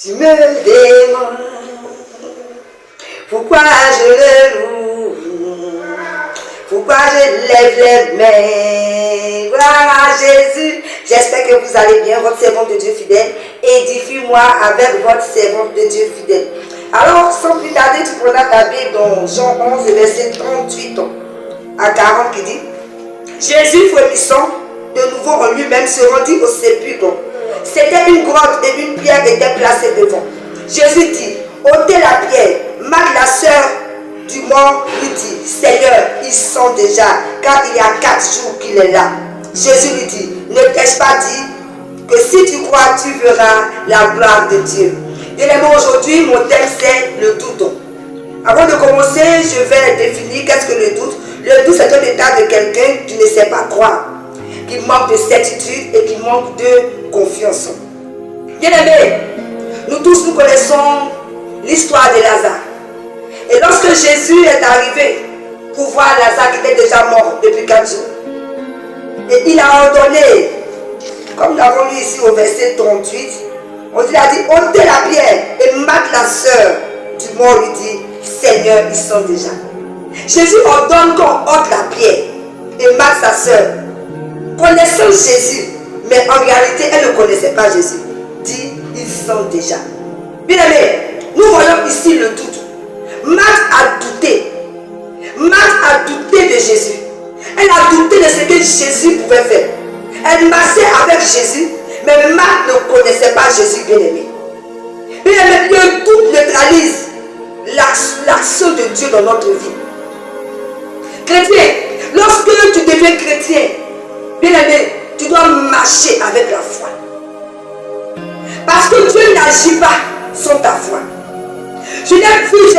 Tu me demandes pourquoi je le loue, pourquoi je lève les mains. Voilà Jésus. J'espère que vous allez bien, votre servante de Dieu fidèle. Édifie-moi avec votre servante de Dieu fidèle. Alors, sans plus tarder, tu prendras ta Bible dans Jean 11, verset 38 à 40 qui dit: Jésus, frémissant de nouveau en lui-même, se rendit au sépulcre. C'était une grotte et une pierre était placée devant. Jésus dit: ôtez la pierre. Marthe, la sœur du mort, lui dit: Seigneur, il sent déjà, car il y a 4 jours qu'il est là. Jésus lui dit: ne t'ai-je pas dit que si tu crois, tu verras la gloire de Dieu? Bien-aimés, aujourd'hui, mon thème c'est le doute. Avant de commencer, je vais définir qu'est-ce que le doute. Le doute, c'est un état de quelqu'un qui ne sait pas croire, qui manque de certitude et qui manque de confiance. Bien-aimés, nous tous, nous connaissons l'histoire de Lazare. Et lorsque Jésus est arrivé pour voir Lazare qui était déjà mort depuis 4 jours, et il a ordonné, comme nous l'avons lu ici au verset 38, on lui a dit: ôtez la pierre. Et Marthe, la sœur du mort, lui dit: Seigneur, ils sont déjà. Jésus ordonne qu'on ôte la pierre. Et Marthe, sa sœur, connaissant Jésus, mais en réalité, elle ne connaissait pas Jésus, dit: ils sont déjà. Bien aimé, nous voyons ici le doute. Marthe a douté. Marthe a douté de Jésus. Elle a douté de ce que Jésus pouvait faire. Elle marchait avec Jésus, mais Marthe ne connaissait pas Jésus, bien aimé. Bien aimé, le doute neutralise l'action de Dieu dans notre vie. Chrétien, lorsque tu deviens chrétien, bien aimé, tu dois marcher avec la foi. Parce que Dieu n'agit pas sans ta foi. J'ai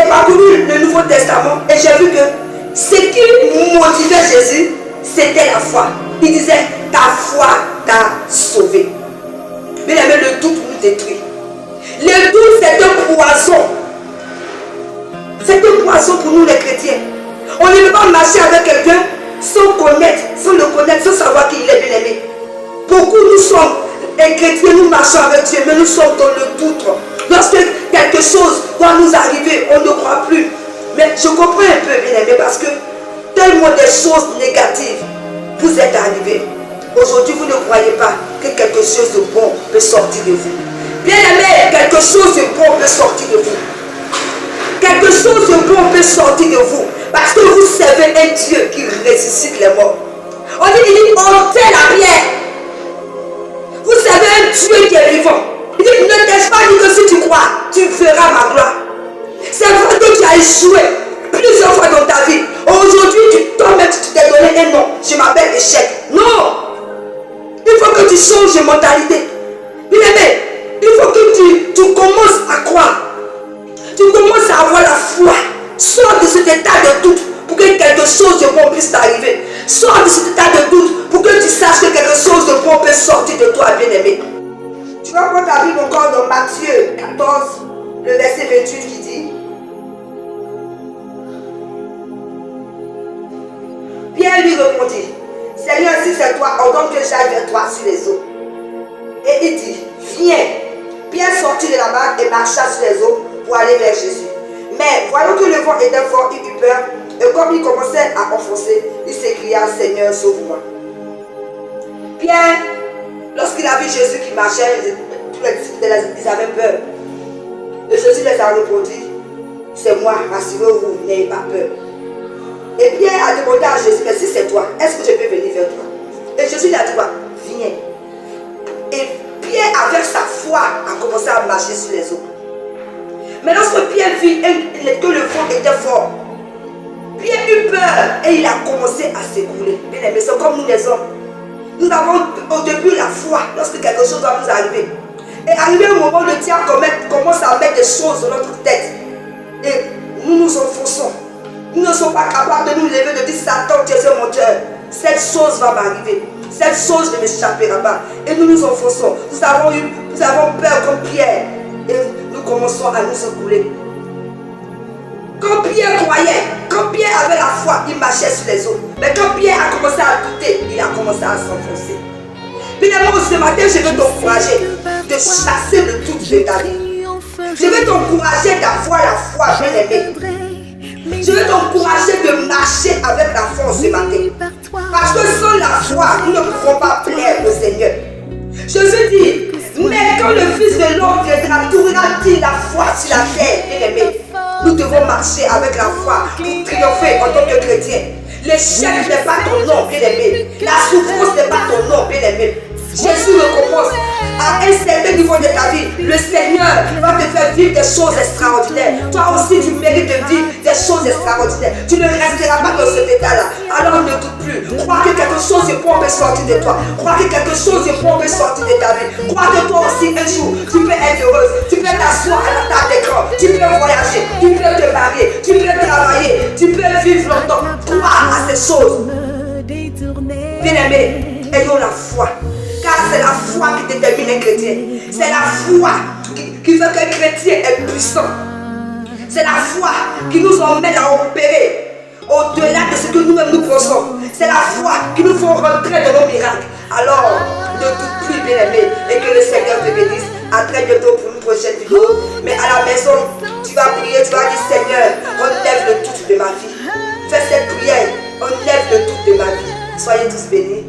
parcouru le Nouveau Testament et j'ai vu que ce qui motivait Jésus, c'était la foi. Il disait: ta foi t'a sauvé. Bien aimé, le doute nous détruit. Le doute, c'est un poison. C'est un poison pour nous les chrétiens. On ne peut pas marcher avec quelqu'un sans connaître, sans le connaître, sans savoir qui il est, bien aimé. Beaucoup nous sommes les chrétiens, nous marchons avec Dieu, mais nous sommes dans le doute. Lorsque quelque chose doit nous arriver, on ne croit plus. Mais je comprends un peu, bien aimé, parce que tellement de choses négatives vous êtes arrivées. Aujourd'hui, vous ne croyez pas que quelque chose de bon peut sortir de vous. Bien aimé, quelque chose de bon peut sortir de vous. Quelque chose de bon peut sortir de vous. Parce que vous servez un Dieu qui ressuscite les morts. On dit: ôtez la pierre. Vous savez un Dieu qui est vivant. Il dit: ne t'ai-je pas dit que si tu crois, tu verras ma gloire? C'est vrai que tu as échoué plusieurs fois dans ta vie. Aujourd'hui, tu tombes et tu t'es donné un nom. Je m'appelle échec. Non! Il faut que tu changes de mentalité. Bien aimé, il faut que tu commences à croire. Tu commences à avoir la foi. Sors de cet état de doute pour que quelque chose de bon puisse t'arriver. Sors de cet état de doute pour que tu saches que quelque chose de bon peut sortir de toi, bien aimé. Tu vas prendre ta Bible encore dans Matthieu 14, le verset 28 qui dit: Pierre lui répondit: Seigneur, si c'est toi, ordonne que j'aille vers toi sur les eaux. Et il dit: viens. Pierre sortit de la barque et marcha sur les eaux pour aller vers Jésus. Mais voyant que le vent était fort, il eut peur. Et comme il commençait à enfoncer, il s'écria: Seigneur, sauve-moi. Pierre, lorsqu'il a vu Jésus qui marchait, tous les disciples ils avaient peur. Et Jésus les a répondu: c'est moi, rassurez-vous, n'ayez pas peur. Et Pierre a demandé à Jésus: mais si c'est toi, est-ce que je peux venir vers toi? Et Jésus lui a dit: quoi? Viens. Et Pierre, avec sa foi, a commencé à marcher sur les eaux. Mais lorsque Pierre vit que le vent était fort, Pierre eut peur et il a commencé à s'écrouler. Bien aimé, c'est comme nous les hommes. Nous avons au début la foi lorsque quelque chose doit nous arriver. Et arrivé au moment où le diable commence à mettre des choses dans notre tête. Et nous nous enfonçons. Nous ne sommes pas capables de nous lever, de dire: Satan, tu es un menteur. Cette chose va m'arriver. Cette chose ne m'échappera pas. Et nous nous enfonçons. Nous avons peur comme Pierre. Et nous commençons à nous secouer. Quand Pierre croyait, quand Pierre avait la foi, il marchait sur les eaux. Mais quand Pierre a commencé à douter, il a commencé à s'enfoncer. Bien aimé, ce matin, je veux t'encourager de chasser le doute de ta vie. Je veux t'encourager d'avoir la foi, bien-aimé. Je veux t'encourager de marcher avec la foi ce matin. Parce que sans la foi, nous ne pouvons pas plaire au Seigneur. Jésus dit, mais quand le Fils de l'homme viendra, tournera-t-il la foi sur la terre, bien-aimé. Nous devons marcher avec la foi pour triompher en tant que chrétien. L'échec n'est pas ton nom, bien-aimé. La souffrance n'est pas ton nom, bien-aimé. Jésus recommence. À un certain niveau de ta vie, le Seigneur va te faire vivre des choses extraordinaires. Toi aussi, tu mérites de vivre des choses extraordinaires. Tu ne resteras pas dans cet état-là. Alors ne doute plus. Crois que quelque chose de bon peut sortir de toi. Crois que quelque chose de bon peut sortir de ta vie. Crois que toi aussi, un jour, tu peux être heureuse. Tu peux t'asseoir à la table d'écran. Tu peux voyager. Tu peux te marier. Tu peux travailler. Tu peux vivre longtemps. Crois à ces choses. Bien-aimés, ayons la foi. Car c'est la foi qui détermine un chrétien. C'est la foi qui fait qu'un chrétien est puissant. C'est la foi qui nous emmène à opérer au-delà de ce que nous-mêmes nous pensons. C'est la foi qui nous fait rentrer dans nos miracles. Alors, ne doute plus, bien-aimé, et que le Seigneur te bénisse. À très bientôt pour une prochaine vidéo. Mais à la maison, tu vas prier, tu vas dire, Seigneur, enlève le doute de ma vie. Fais cette prière, enlève le doute de ma vie. Soyez tous bénis.